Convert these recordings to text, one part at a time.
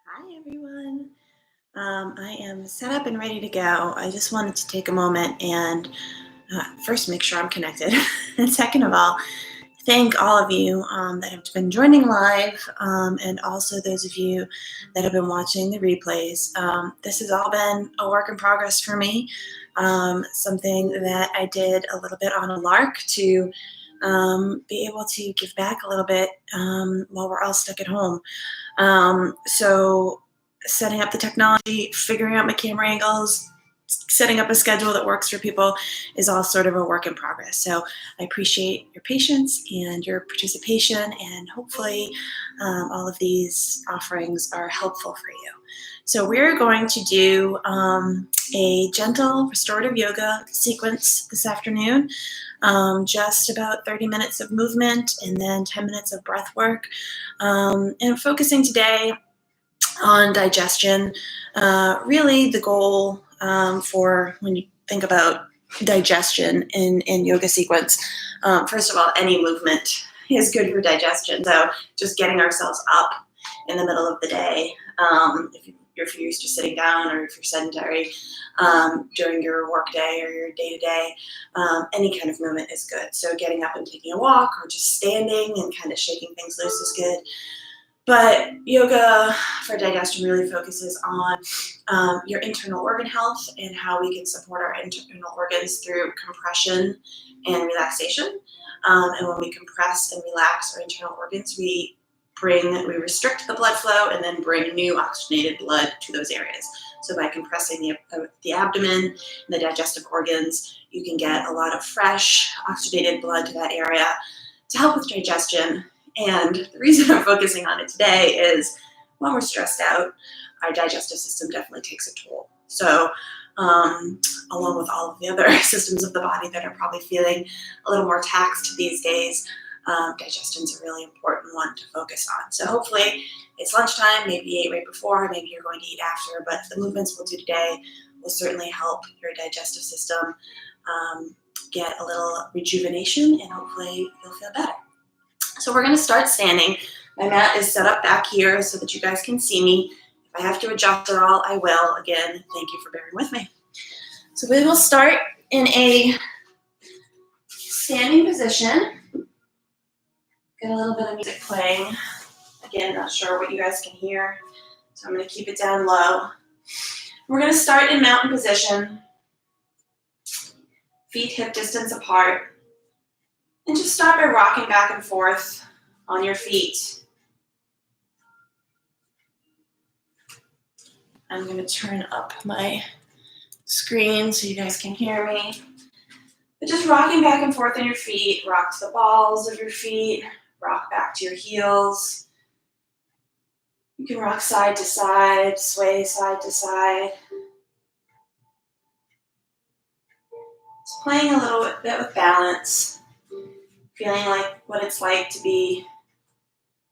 Hi, everyone. I am set up and ready to go. I just wanted to take a moment and first make sure I'm connected. And second of all, thank all of you that have been joining live and also those of you that have been watching the replays. This has all been a work in progress for me, something that I did a little bit on a lark to be able to give back a little bit while we're all stuck at home. So setting up the technology, figuring out my camera angles, setting up a schedule that works for people is all sort of a work in progress. So I appreciate your patience and your participation, and hopefully all of these offerings are helpful for you. So we're going to do a gentle restorative yoga sequence this afternoon. Just about 30 minutes of movement and then 10 minutes of breath work. And focusing today on digestion. Really the goal for when you think about digestion in yoga sequence, first of all, any movement is good for digestion. So just getting ourselves up in the middle of the day, if you're used to sitting down or if you're sedentary during your work day or your day-to-day, any kind of movement is good. So getting up and taking a walk or just standing and kind of shaking things loose is good. But yoga for digestion really focuses on your internal organ health and how we can support our internal organs through compression and relaxation. And when we compress and relax our internal organs, we restrict the blood flow and then bring new oxygenated blood to those areas. So by compressing the abdomen and the digestive organs, you can get a lot of fresh oxygenated blood to that area to help with digestion. And the reason I'm focusing on it today is when we're stressed out, our digestive system definitely takes a toll. So along with all of the other systems of the body that are probably feeling a little more taxed these days, digestion is a really important one to focus on. So hopefully it's lunchtime, maybe you ate right before, maybe you're going to eat after, but the movements we'll do today will certainly help your digestive system get a little rejuvenation, and hopefully you'll feel better. So we're going to start standing. My mat is set up back here so that you guys can see me. If I have to adjust at all, I will. Again, thank you for bearing with me. So we will start in a standing position. Get a little bit of music playing. Again, not sure what you guys can hear, so I'm going to keep it down low. We're going to start in mountain position. Feet hip distance apart. And just start by rocking back and forth on your feet. I'm going to turn up my screen so you guys can hear me. But just rocking back and forth on your feet. Rock to the balls of your feet. Rock back to your heels. You can rock side to side, sway side to side. Just playing a little bit with balance. Feeling like what it's like to be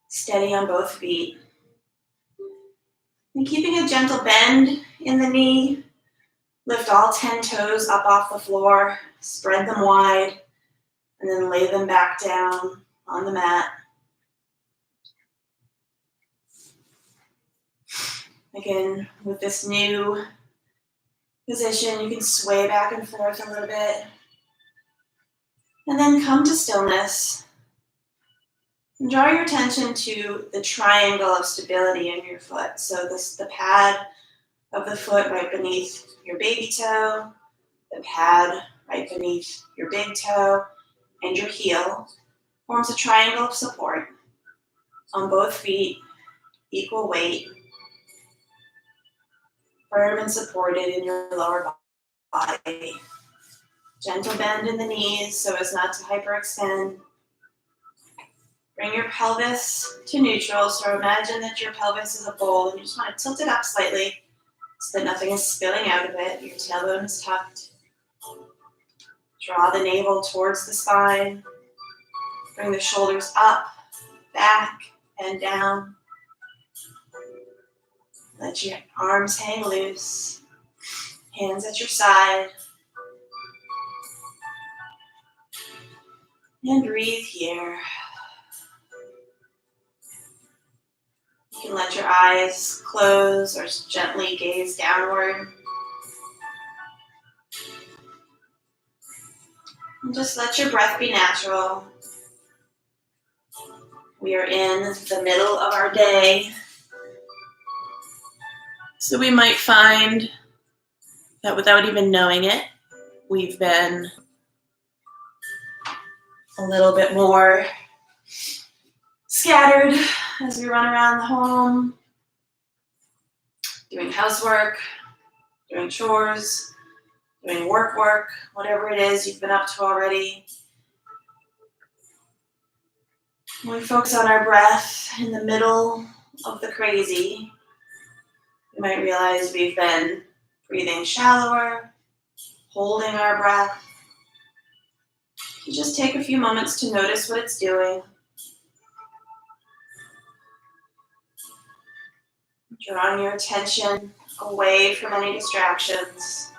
steady on both feet. And keeping a gentle bend in the knee. Lift all 10 toes up off the floor. Spread them wide. And then lay them back down on the mat. Again, with this new position, you can sway back and forth a little bit. And then come to stillness. And draw your attention to the triangle of stability in your foot. So the pad of the foot right beneath your baby toe, the pad right beneath your big toe, and your heel forms a triangle of support. On both feet, equal weight, firm and supported in your lower body. Gentle bend in the knees so as not to hyperextend. Bring your pelvis to neutral. So imagine that your pelvis is a bowl and you just want to tilt it up slightly so that nothing is spilling out of it. Your tailbone is tucked. Draw the navel towards the spine. Bring the shoulders up, back, and down. Let your arms hang loose. Hands at your side. And breathe here. You can let your eyes close or gently gaze downward. And just let your breath be natural. We are in the middle of our day. So we might find that without even knowing it, we've been a little bit more scattered as we run around the home, doing housework, doing chores, doing work, whatever it is you've been up to already. When we focus on our breath in the middle of the crazy, we might realize we've been breathing shallower, holding our breath. You just take a few moments to notice what it's doing. Drawing your attention away from any distractions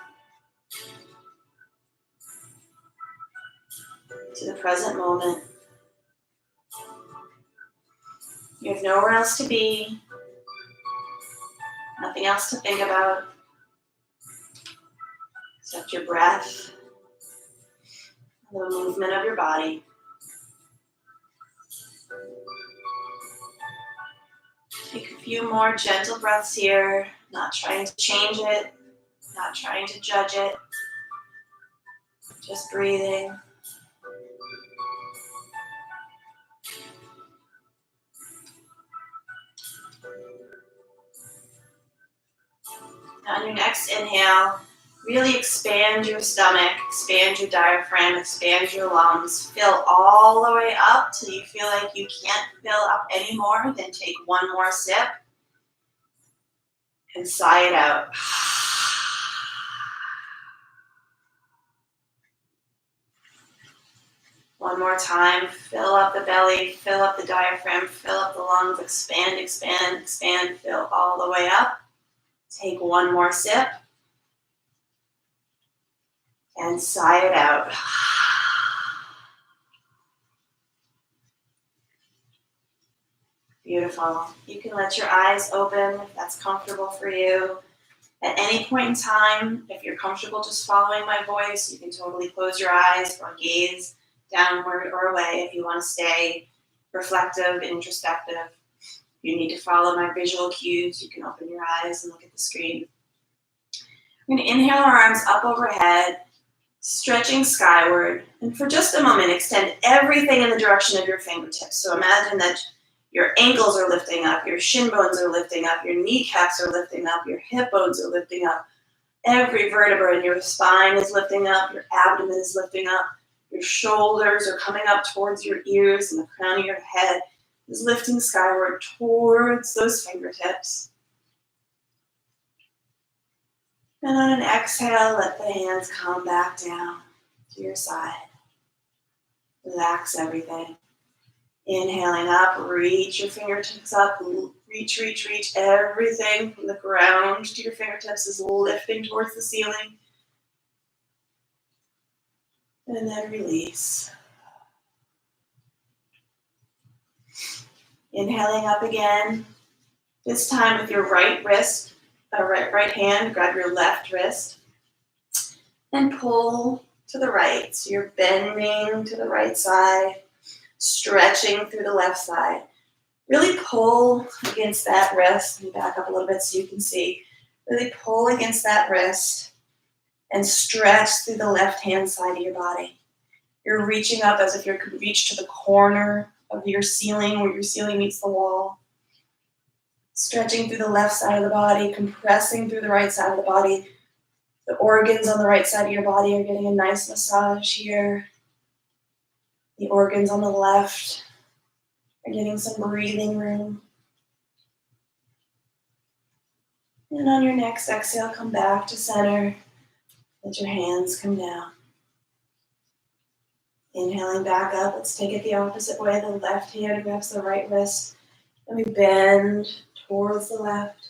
to the present moment. You have nowhere else to be, nothing else to think about, except your breath and the movement of your body. Take a few more gentle breaths here, not trying to change it, not trying to judge it, just breathing. On your next inhale, really expand your stomach, expand your diaphragm, expand your lungs. Fill all the way up till you feel like you can't fill up anymore. Then take one more sip and sigh it out. One more time, fill up the belly, fill up the diaphragm, fill up the lungs, expand, expand, expand, fill all the way up. Take one more sip and sigh it out. Beautiful. You can let your eyes open if that's comfortable for you. At any point in time, if you're comfortable just following my voice, you can totally close your eyes or gaze downward or away if you want to stay reflective, introspective. If you need to follow my visual cues, you can open your eyes and look at the screen. We're going to inhale our arms up overhead, stretching skyward. And for just a moment, extend everything in the direction of your fingertips. So imagine that your ankles are lifting up, your shin bones are lifting up, your kneecaps are lifting up, your hip bones are lifting up. Every vertebra in your spine is lifting up, your abdomen is lifting up, your shoulders are coming up towards your ears, and the crown of your head is lifting skyward towards those fingertips. And on an exhale, let the hands come back down to your side. Relax everything. Inhaling up, reach your fingertips up, reach, reach, reach. Everything from the ground to your fingertips is lifting towards the ceiling. And then release. Inhaling up again. This time with your right wrist, right hand, grab your left wrist and pull to the right. So you're bending to the right side, stretching through the left side. Really pull against that wrist. Let me back up a little bit so you can see. Really pull against that wrist and stretch through the left-hand side of your body. You're reaching up as if you could reach to the corner of your ceiling where your ceiling meets the wall. Stretching through the left side of the body, compressing through the right side of the body. The organs on the right side of your body are getting a nice massage here. The organs on the left are getting some breathing room. And on your next exhale, come back to center. Let your hands come down. Inhaling back up, let's take it the opposite way. The left hand grabs the right wrist, and we bend towards the left.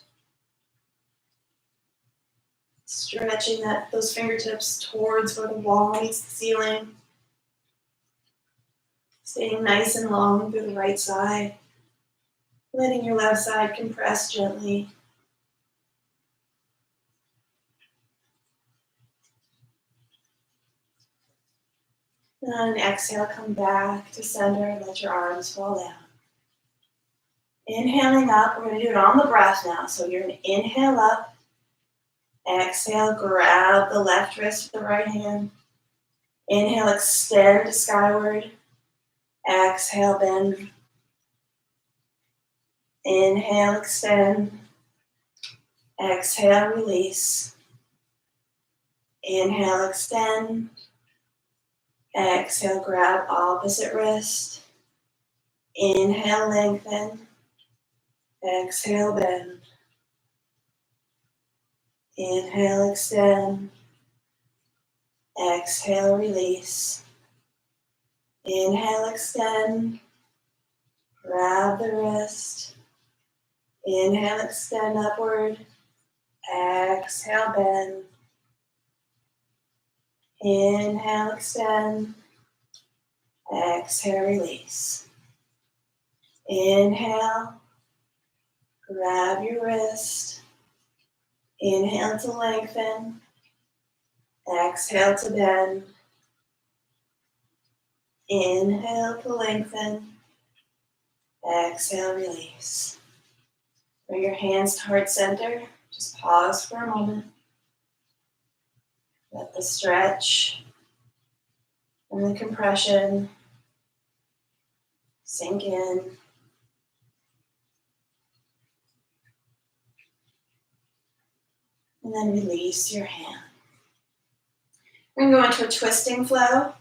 Stretching those fingertips towards where the wall meets the ceiling. Staying nice and long through the right side. Letting your left side compress gently. And on an exhale, come back to center. Let your arms fall down. Inhaling up, we're going to do it on the breath now. So you're going to inhale up. Exhale, grab the left wrist with the right hand. Inhale, extend skyward. Exhale, bend. Inhale, extend. Exhale, release. Inhale, extend. Exhale, grab opposite wrist. Inhale, lengthen. Exhale, bend. Inhale, extend. Exhale, release. Inhale, extend. Grab the wrist. Inhale, extend upward. Exhale, bend. Inhale, extend. Exhale, release. Inhale, grab your wrist. Inhale to lengthen. Exhale to bend. Inhale to lengthen. Exhale, release. Bring your hands to heart center. Just pause for a moment. Let the stretch and the compression sink in. And then release your hand. We're going to go into a twisting flow.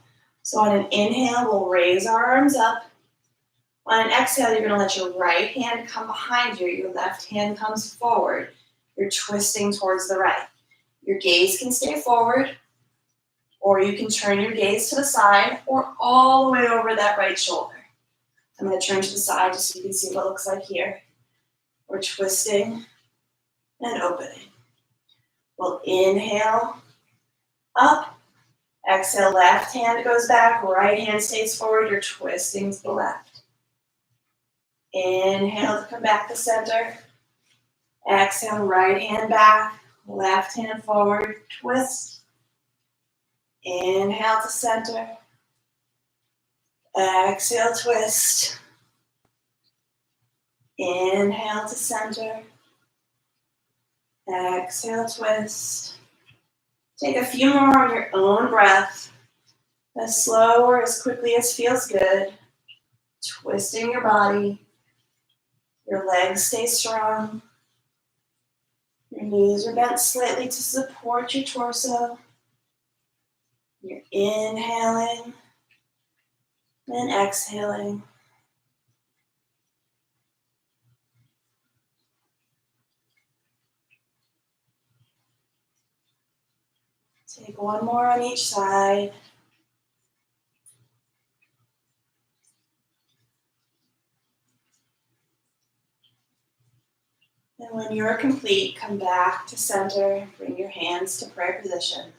So on an inhale, we'll raise our arms up. On an exhale, you're going to let your right hand come behind you. Your left hand comes forward. You're twisting towards the right. Your gaze can stay forward, or you can turn your gaze to the side or all the way over that right shoulder. I'm going to turn to the side just so you can see what it looks like here. We're twisting and opening. We'll inhale up. Exhale, left hand goes back, right hand stays forward. You're twisting to the left. Inhale to come back to center. Exhale, right hand back, left hand forward, twist. Inhale to center. Exhale, twist. Inhale to center. Exhale, twist. Take a few more on your own breath, as slow or as quickly as feels good. Twisting your body. Your legs stay strong. Your knees are bent slightly to support your torso. You're inhaling and exhaling. Take one more on each side. And when you're complete, come back to center. Bring your hands to prayer position.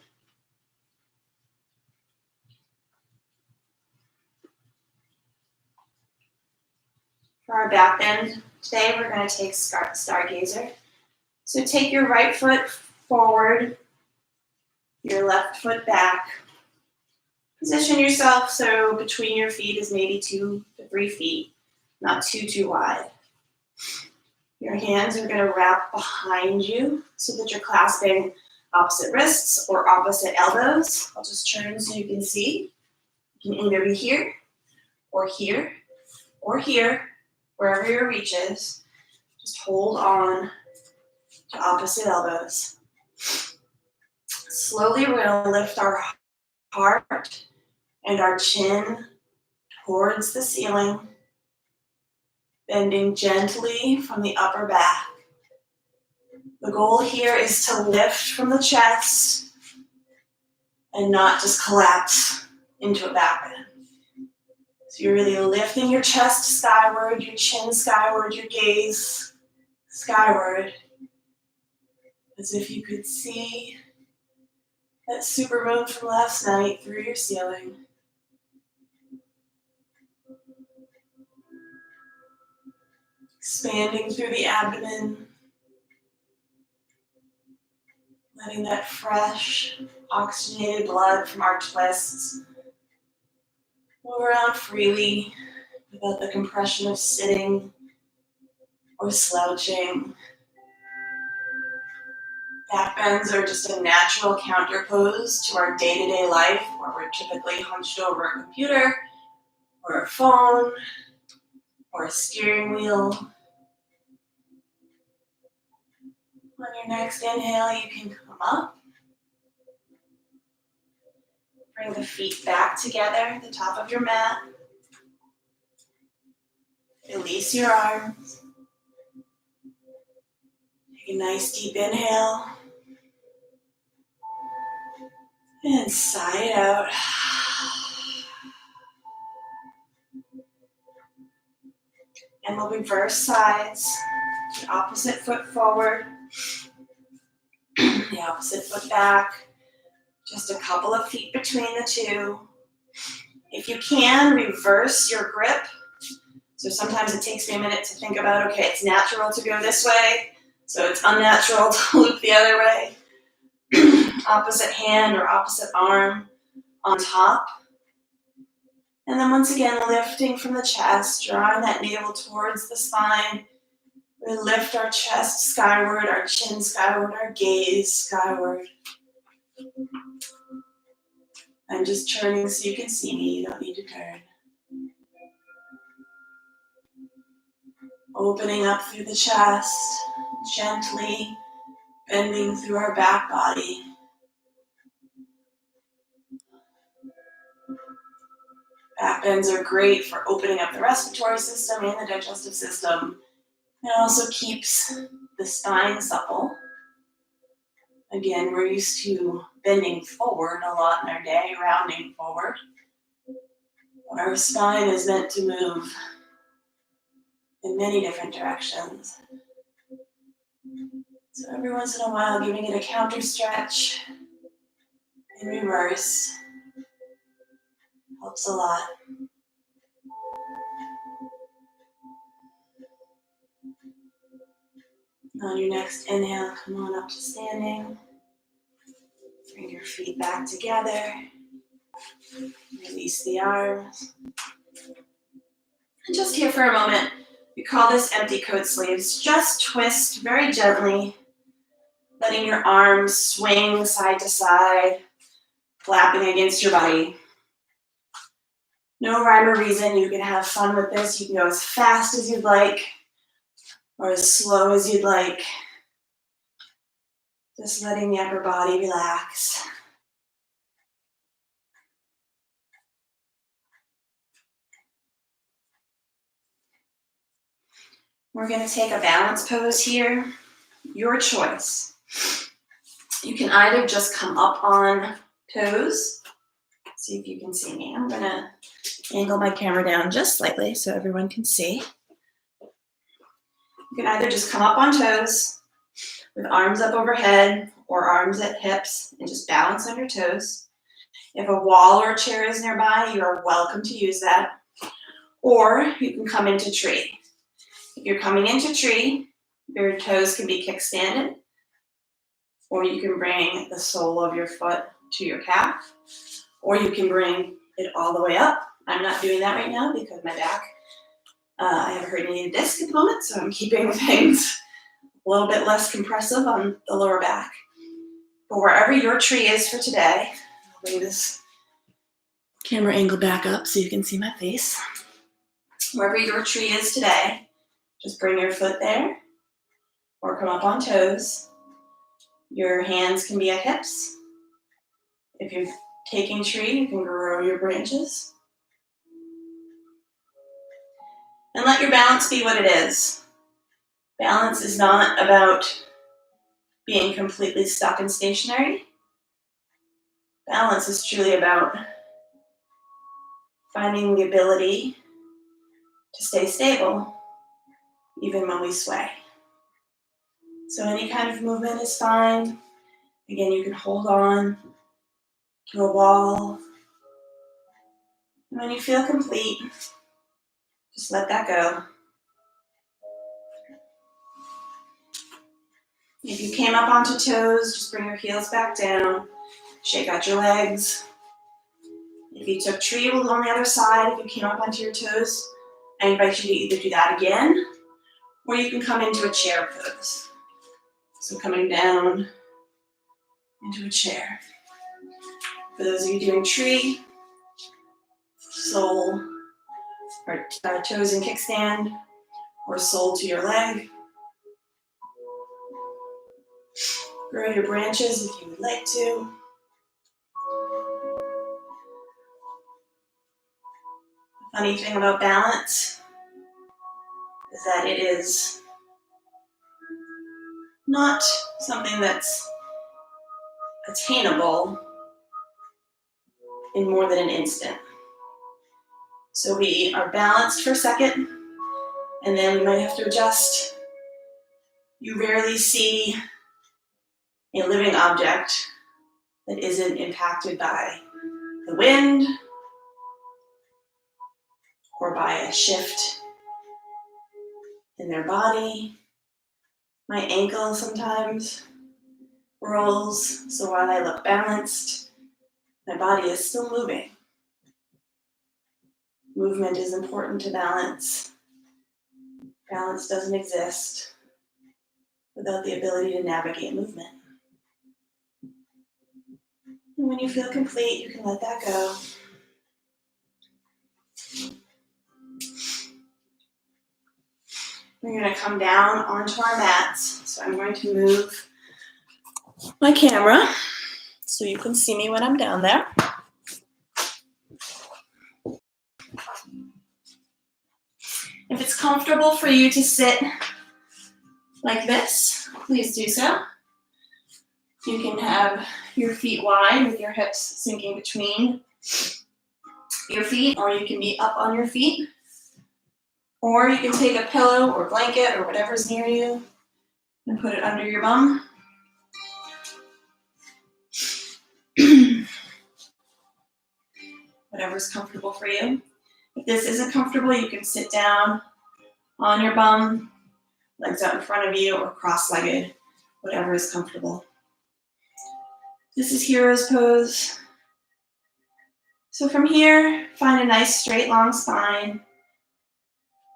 For our back bend today, we're going to take Stargazer. So take your right foot forward, your left foot back. Position yourself so between your feet is maybe 2 to 3 feet, not too wide. Your hands are going to wrap behind you so that you're clasping opposite wrists or opposite elbows. I'll just turn so you can see. You can either be here, or here, or here, wherever your reach is. Just hold on to opposite elbows. Slowly, we're going to lift our heart and our chin towards the ceiling, bending gently from the upper back. The goal here is to lift from the chest and not just collapse into a back bend. So you're really lifting your chest skyward, your chin skyward, your gaze skyward, as if you could see that supermoon from last night through your ceiling. Expanding through the abdomen, letting that fresh, oxygenated blood from our twists move around freely without the compression of sitting or slouching. Back bends are just a natural counterpose to our day-to-day life where we're typically hunched over a computer or a phone or a steering wheel. On your next inhale, you can come up. Bring the feet back together at the top of your mat. Release your arms. Take a nice deep inhale. And sigh it out. And we'll reverse sides. The opposite foot forward. The opposite foot back. Just a couple of feet between the two. If you can, reverse your grip. So sometimes it takes me a minute to think about, okay, it's natural to go this way, so it's unnatural to loop the other way. Opposite hand or opposite arm on top. And then once again, lifting from the chest, drawing that navel towards the spine. We lift our chest skyward, our chin skyward, our gaze skyward. I'm just turning so you can see me, you don't need to turn. Opening up through the chest, gently bending through our back body. Back bends are great for opening up the respiratory system and the digestive system. It also keeps the spine supple. Again, we're used to bending forward a lot in our day, rounding forward. But our spine is meant to move in many different directions. So every once in a while, giving it a counter stretch in reverse helps a lot. On your next inhale, come on up to standing. Bring your feet back together. Release the arms. And just here for a moment, we call this empty coat sleeves. Just twist very gently, letting your arms swing side to side, flapping against your body. No rhyme or reason. You can have fun with this. You can go as fast as you'd like or as slow as you'd like. Just letting the upper body relax. We're going to take a balance pose here. Your choice. You can either just come up on toes. See if you can see me. I'm going to angle my camera down just slightly so everyone can see. You can either just come up on toes with arms up overhead or arms at hips and just balance on your toes. If a wall or a chair is nearby, you are welcome to use that. Or you can come into tree. If you're coming into tree, your toes can be kickstanded, or you can bring the sole of your foot to your calf, or you can bring it all the way up. I'm not doing that right now because my back, I have a herniated disc at the moment, so I'm keeping things a little bit less compressive on the lower back. But wherever your tree is for today, I'll bring this camera angle back up so you can see my face. Wherever your tree is today, just bring your foot there or come up on toes. Your hands can be at hips. If you're taking tree, you can grow your branches. And let your balance be what it is. Balance is not about being completely stuck and stationary. Balance is truly about finding the ability to stay stable even when we sway. So any kind of movement is fine. Again, you can hold on to a wall. And when you feel complete, just let that go. If you came up onto toes, just bring your heels back down. Shake out your legs. If you took tree, we'll go on the other side. If you came up onto your toes, I invite you to either do that again, or you can come into a chair pose. So coming down into a chair. For those of you doing tree, sole or toes in kickstand, or sole to your leg. Grow your branches if you would like to. The funny thing about balance is that it is not something that's attainable in more than an instant. So we are balanced for a second, and then we might have to adjust. You rarely see a living object that isn't impacted by the wind or by a shift in their body. My ankle sometimes rolls, so while I look balanced, my body is still moving. Movement is important to balance. Balance doesn't exist without the ability to navigate movement. And when you feel complete, you can let that go. We're going to come down onto our mats. So I'm going to move my camera so you can see me when I'm down there. If it's comfortable for you to sit like this, please do so. You can have your feet wide with your hips sinking between your feet, or you can be up on your feet. Or you can take a pillow or blanket or whatever's near you and put it under your bum. Whatever's comfortable for you. If this isn't comfortable, you can sit down on your bum, legs out in front of you, or cross-legged, whatever is comfortable. This is hero's pose. So from here, find a nice straight long spine.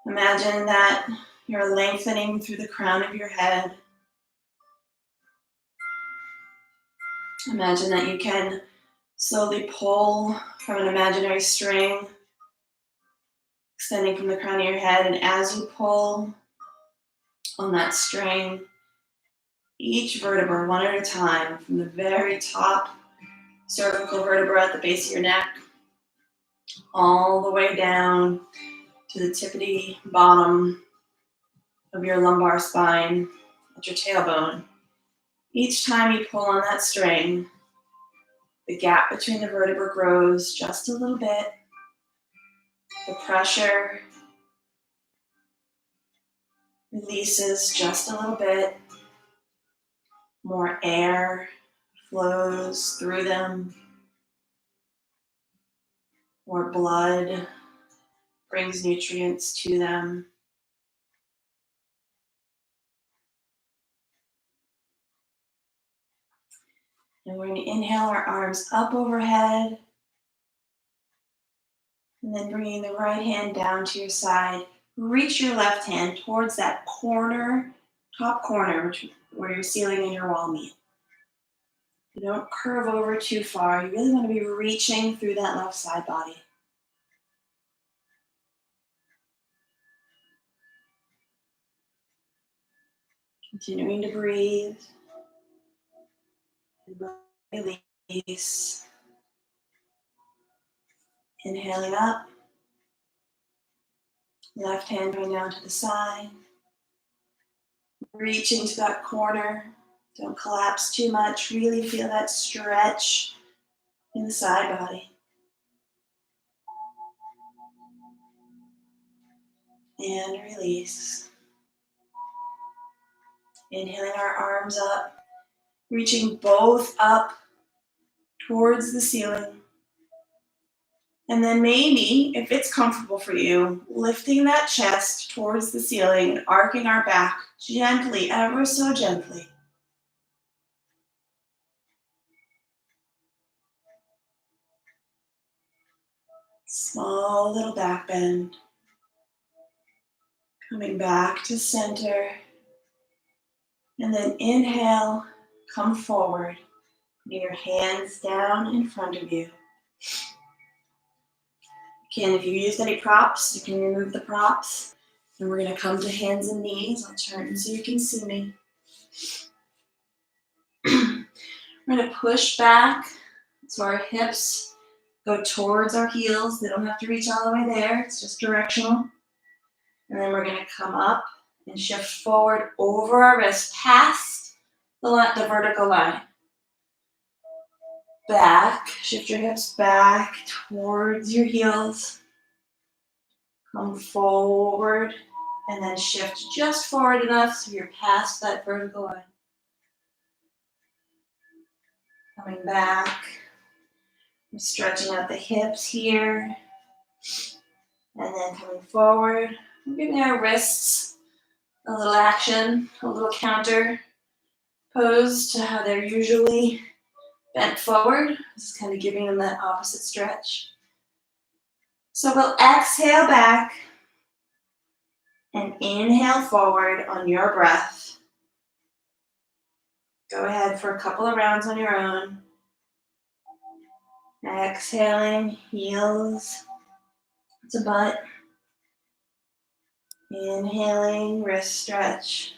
Imagine that you're lengthening through the crown of your head. Imagine that you can slowly pull from an imaginary string, extending from the crown of your head, and as you pull on that string, each vertebra, one at a time, from the very top cervical vertebra at the base of your neck, all the way down to the tippity bottom of your lumbar spine at your tailbone. Each time you pull on that string, the gap between the vertebrae grows just a little bit. The pressure releases just a little bit. More air flows through them. More blood brings nutrients to them. And we're going to inhale our arms up overhead. And then bringing the right hand down to your side. Reach your left hand towards that corner, top corner, where your ceiling and your wall meet. You don't curve over too far. You really want to be reaching through that left side body. Continuing to breathe. And release. Inhaling up. Left hand going down to the side. Reaching to that corner. Don't collapse too much. Really feel that stretch in the side body. And release. Inhaling our arms up. Reaching both up towards the ceiling. And then maybe, if it's comfortable for you, lifting that chest towards the ceiling, arcing our back gently, ever so gently. Small little back bend. Coming back to center. And then inhale, come forward. Putting your hands down in front of you. Again, if you used any props, you can remove the props. And we're going to come to hands and knees. I'll turn so you can see me. We're going to push back so our hips go towards our heels. They don't have to reach all the way there. It's just directional. And then we're going to come up and shift forward over our wrist past the vertical line. Back, shift your hips back towards your heels. Come forward and then shift just forward enough so you're past that vertical line. Coming back. I'm stretching out the hips here. And then coming forward. We're giving our wrists a little action, a little counter pose to how they're usually bent forward. Just kind of giving them that opposite stretch. So we'll exhale back and inhale forward on your breath. Go ahead for a couple of rounds on your own. Exhaling, heels to butt. Inhaling, wrist stretch.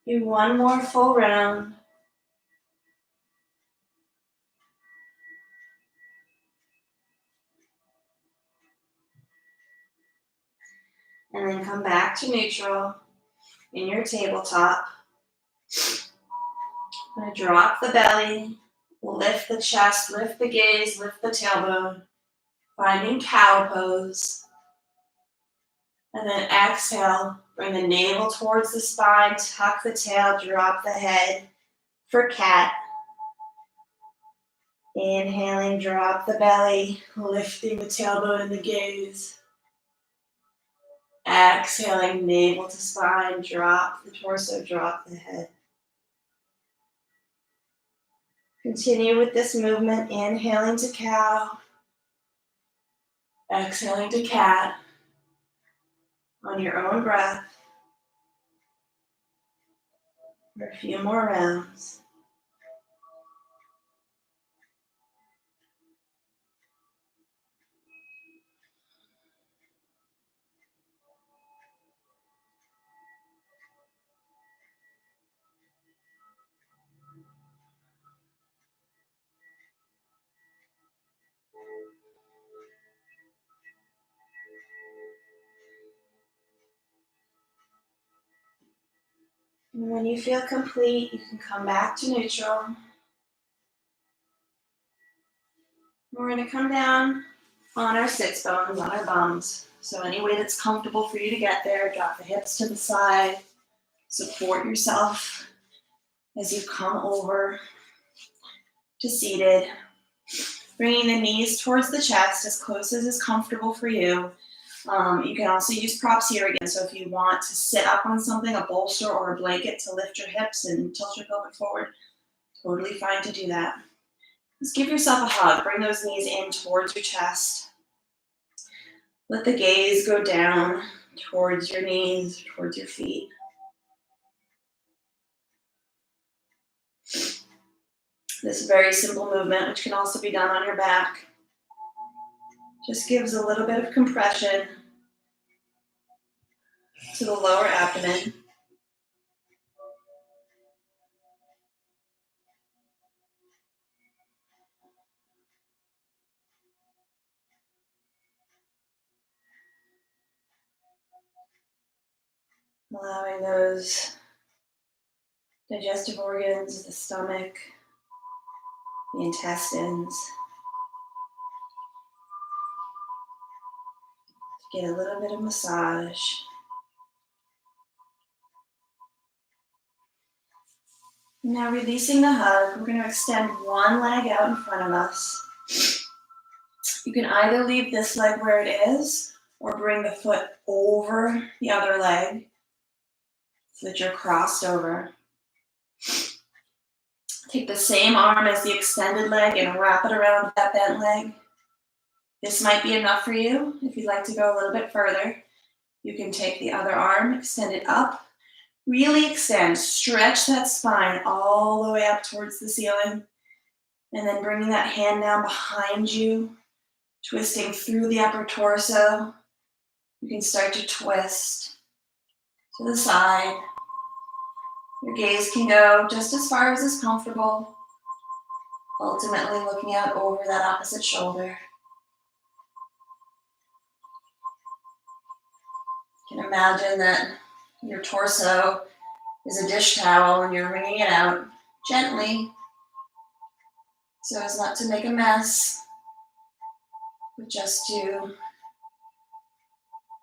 Do one more full round. And then come back to neutral in your tabletop. I'm going to drop the belly, lift the chest, lift the gaze, lift the tailbone. Finding cow pose. And then exhale, bring the navel towards the spine, tuck the tail, drop the head for cat. Inhaling, drop the belly, lifting the tailbone and the gaze. Exhaling, navel to spine, drop the torso, drop the head. Continue with this movement, inhaling to cow, exhaling to cat on your own breath for a few more rounds. And when you feel complete, you can come back to neutral. We're going to come down on our sits bones, on our bums. So any way that's comfortable for you to get there, drop the hips to the side, support yourself as you come over to seated. Bringing the knees towards the chest as close as is comfortable for you. You can also use props here again. So if you want to sit up on something, a bolster or a blanket to lift your hips and tilt your pelvic forward, totally fine to do that. Just give yourself a hug. Bring those knees in towards your chest. Let the gaze go down towards your knees, towards your feet. This very simple movement, which can also be done on your back, just gives a little bit of compression to the lower abdomen. Allowing those digestive organs, the stomach, the intestines, to get a little bit of massage. Now releasing the hug, we're going to extend one leg out in front of us. You can either leave this leg where it is or bring the foot over the other leg so that you're crossed over. Take the same arm as the extended leg and wrap it around that bent leg. This might be enough for you. If you'd like to go a little bit further, you can take the other arm, extend it up, really extend, stretch that spine all the way up towards the ceiling, and then bringing that hand down behind you, twisting through the upper torso. You can start to twist to the side. Your gaze can go just as far as is comfortable, ultimately looking out over that opposite shoulder. You can imagine that your torso is a dish towel and you're wringing it out gently so as not to make a mess, but just to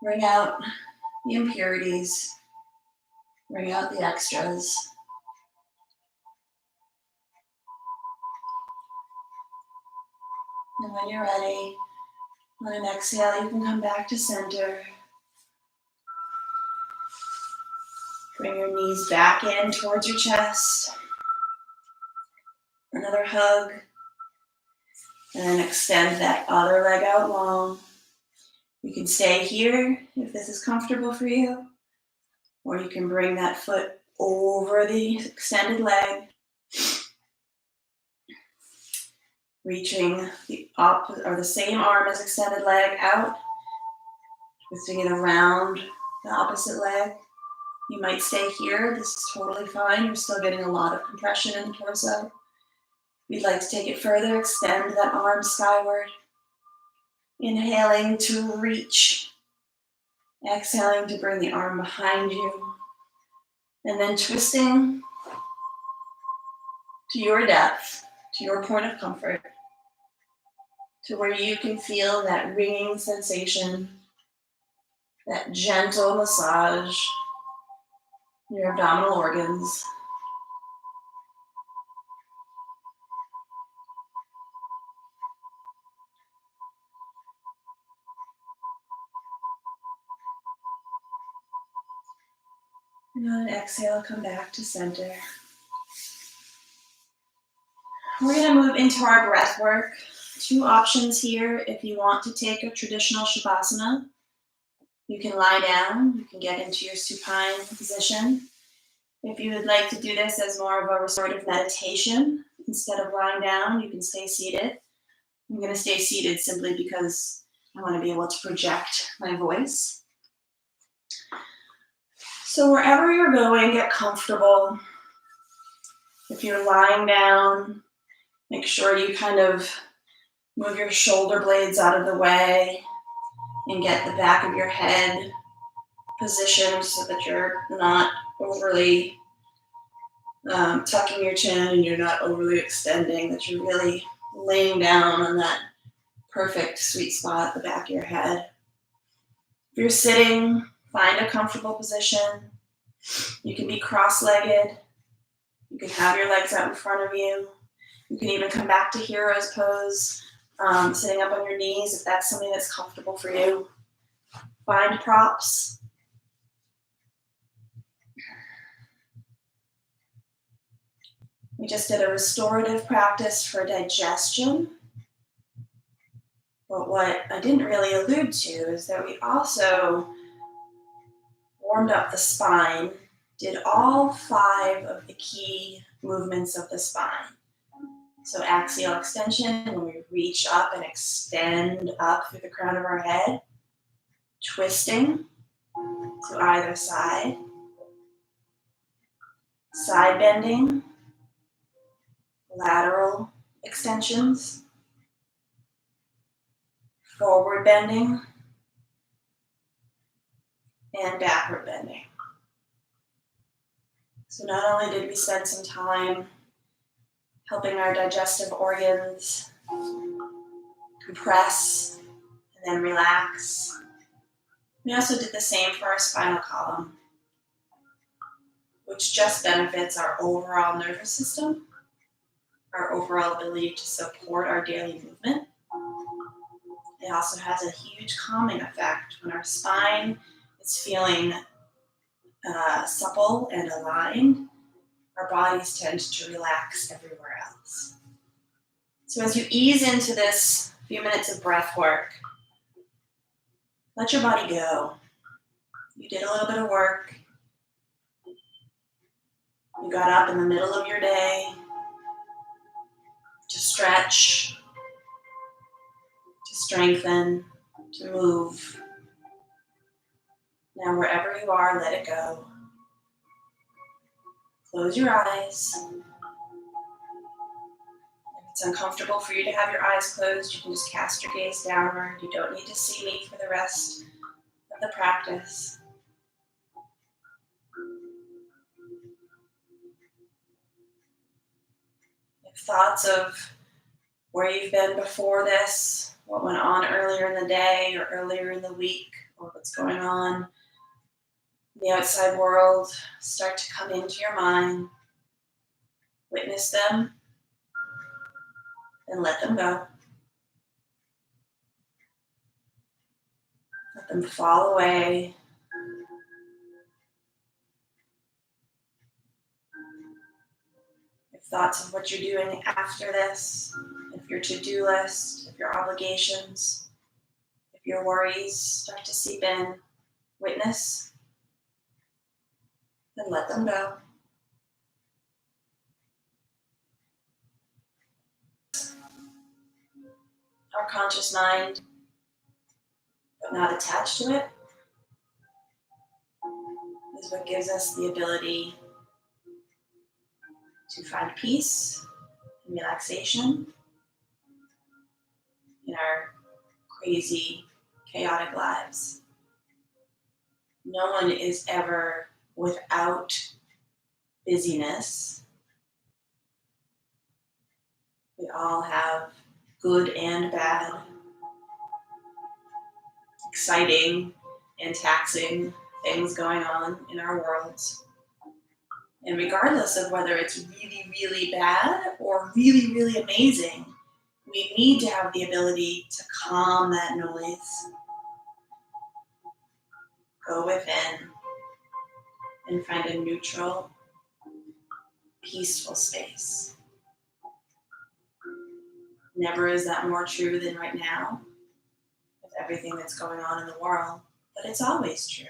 wring out the impurities, wring out the extras. And when you're ready, on an exhale, you can come back to center. Bring your knees back in towards your chest. Another hug. And then extend that other leg out long. You can stay here if this is comfortable for you, or you can bring that foot over the extended leg, reaching the same arm as extended leg out, twisting it around the opposite leg. You might stay here. This is totally fine. You're still getting a lot of compression in the torso. We'd like to take it further, extend that arm skyward. Inhaling to reach. Exhaling to bring the arm behind you. And then twisting to your depth, to your point of comfort, to where you can feel that ringing sensation, that gentle massage in your abdominal organs. And on an exhale, come back to center. We're going to move into our breath work. 2 options here. If you want to take a traditional Shavasana, you can lie down. You can get into your supine position. If you would like to do this as more of a restorative meditation, instead of lying down, you can stay seated. I'm going to stay seated simply because I want to be able to project my voice. So wherever you're going, get comfortable. If you're lying down, make sure you kind of move your shoulder blades out of the way and get the back of your head positioned so that you're not overly tucking your chin and you're not overly extending, that you're really laying down on that perfect sweet spot at the back of your head. If you're sitting, find a comfortable position. You can be cross-legged. You can have your legs out in front of you. You can even come back to hero's pose, sitting up on your knees if that's something that's comfortable for you. Find props. We just did a restorative practice for digestion. But what I didn't really allude to is that we also warmed up the spine, did all 5 of the key movements of the spine. So axial extension, when we reach up and extend up through the crown of our head. Twisting to either side. Side bending. Lateral extensions. Forward bending. And backward bending. So not only did we spend some time helping our digestive organs compress and then relax, we also did the same for our spinal column, which just benefits our overall nervous system, our overall ability to support our daily movement. It also has a huge calming effect. When our spine is feeling supple and aligned, our bodies tend to relax everywhere else. So as you ease into this few minutes of breath work, let your body go. You did a little bit of work. You got up in the middle of your day to stretch, to strengthen, to move. Now, wherever you are, let it go. Close your eyes. If it's uncomfortable for you to have your eyes closed, you can just cast your gaze downward. You don't need to see me for the rest of the practice. If thoughts of where you've been before this, what went on earlier in the day or earlier in the week, or what's going on in the outside world start to come into your mind, witness them, and let them go. Let them fall away. If thoughts of what you're doing after this, if your to-do list, if your obligations, if your worries start to seep in, witness, and let them go. Our conscious mind, but not attached to it, is what gives us the ability to find peace and relaxation in our crazy, chaotic lives. No one is ever without busyness. We all have good and bad, exciting and taxing things going on in our worlds. And regardless of whether it's really, really bad or really, really amazing, we need to have the ability to calm that noise, go within, and find a neutral, peaceful space. Never is that more true than right now with everything that's going on in the world, but it's always true.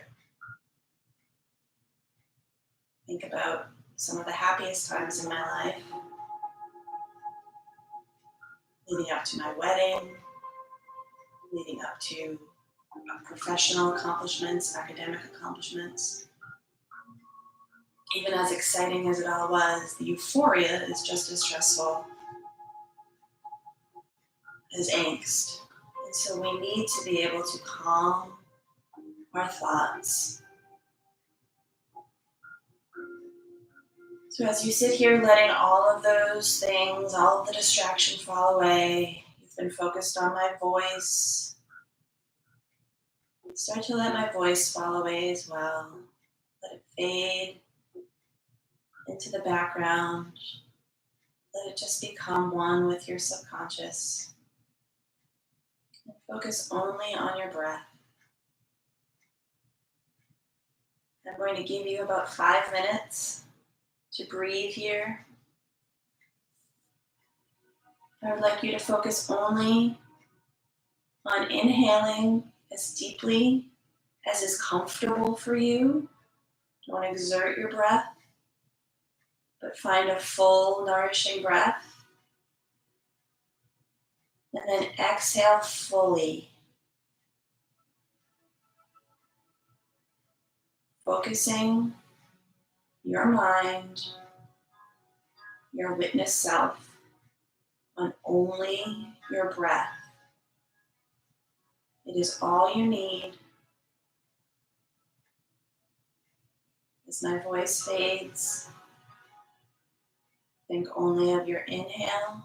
Think about some of the happiest times in my life, leading up to my wedding, leading up to professional accomplishments, academic accomplishments. Even as exciting as it all was, the euphoria is just as stressful as angst. And so we need to be able to calm our thoughts. So as you sit here letting all of those things, all of the distraction fall away, you've been focused on my voice. Start to let my voice fall away as well. Let it fade into the background. Let it just become one with your subconscious. And focus only on your breath. I'm going to give you about 5 minutes to breathe here. I would like you to focus only on inhaling as deeply as is comfortable for you. Don't exert your breath, but find a full, nourishing breath. And then exhale fully, focusing your mind, your witness self, on only your breath. It is all you need. As my voice fades, think only of your inhale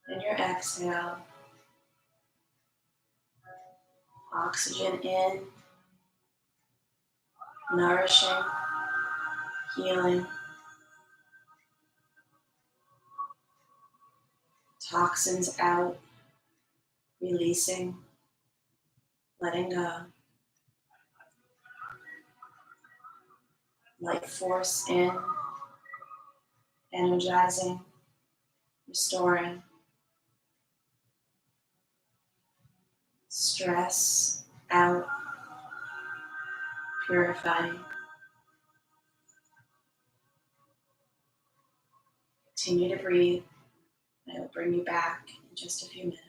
and your exhale. Oxygen in, nourishing, healing. Toxins out, releasing, letting go. Life force in, energizing, restoring. Stress out, purifying. Continue to breathe. I will bring you back in just a few minutes.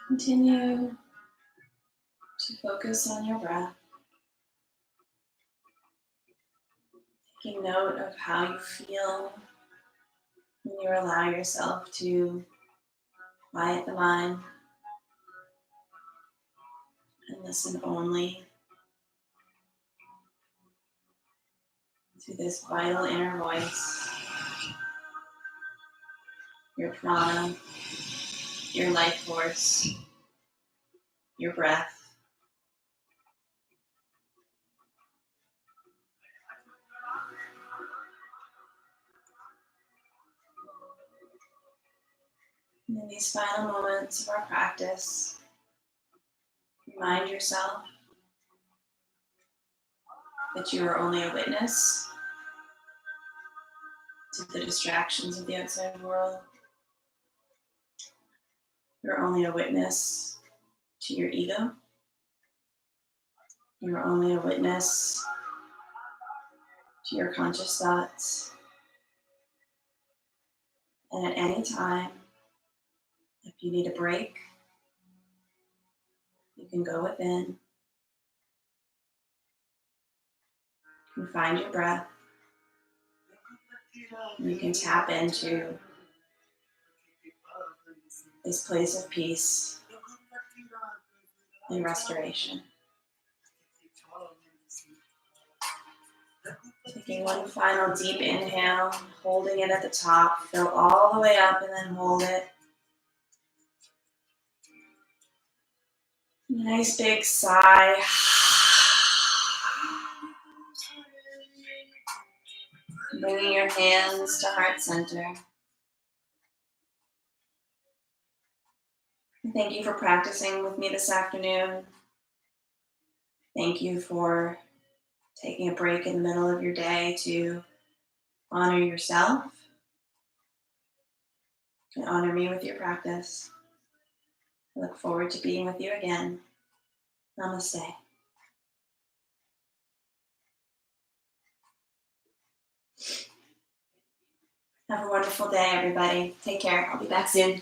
Continue to focus on your breath, taking note of how you feel when you allow yourself to quiet the mind and listen only to this vital inner voice, your prana, your life force, your breath. And in these final moments of our practice, remind yourself that you are only a witness to the distractions of the outside world. You're only a witness to your ego. You're only a witness to your conscious thoughts. And at any time, if you need a break, you can go within. You can find your breath. And you can tap into this place of peace and restoration. Taking one final deep inhale, holding it at the top, fill all the way up and then hold it. Nice big sigh. Bringing your hands to heart center. Thank you for practicing with me this afternoon. Thank you for taking a break in the middle of your day to honor yourself and honor me with your practice. I look forward to being with you again. Namaste. Have a wonderful day, everybody. Take care. I'll be back soon.